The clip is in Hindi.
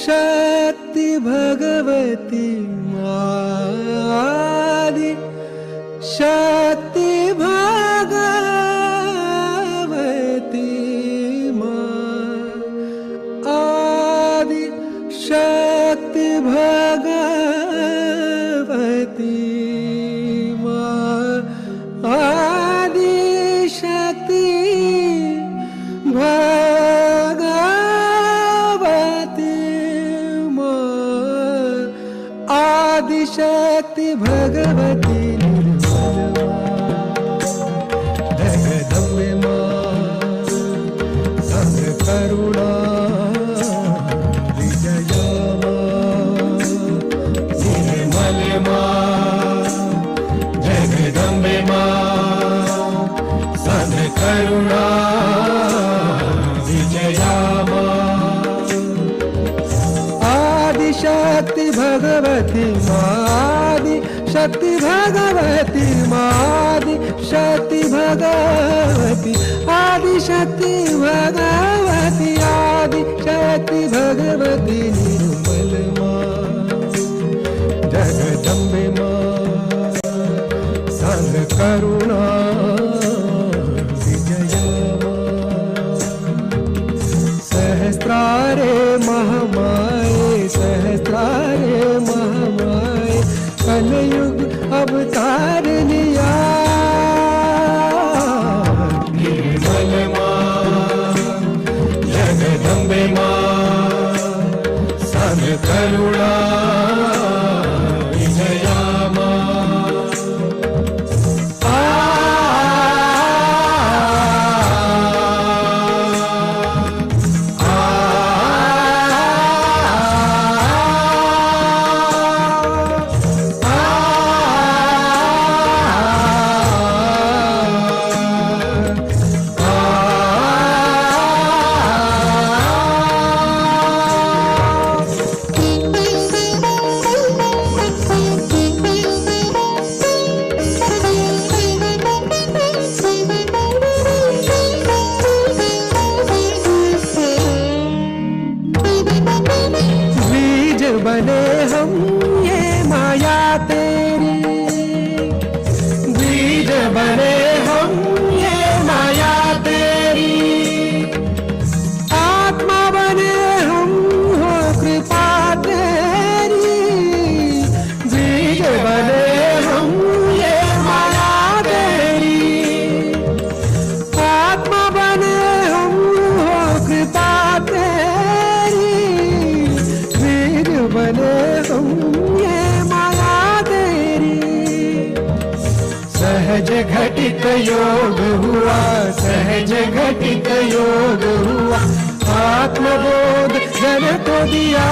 शक्ति भगवती आदि शक्ति भगवती आदि शक्ति भगवती आदि शक्ति भगवती आदिशक्ति भगवती जगदम्बे मां संग करुणा विजया निर्मल मां जगदम्बे मां संग करुणा विजया आदिशक्ति भगवती आदि शक्ति भगवती आदि शक्ति भगवती आदि शक्ति भगवती आदि शक्ति भगवती निर्मल मां जगदम्बे मां संग करुणा विजया सहस्रारे महामाये सहस्रारे महामाये कलयुग अवतार लिया निर्मल मां जगदम्बे मां संग करुणा विजया बने हम ये माया तेरी बीज बने हम ये माया तेरी आत्मा बने हम हो कृपा तेरी बीज बने हम ये माया तेरी आत्मा बने हम हो कृपा तेरी बने हम ये माया तेरी सहज घटित योग हुआ सहज घटित योग हुआ आत्मबोध जन को दिया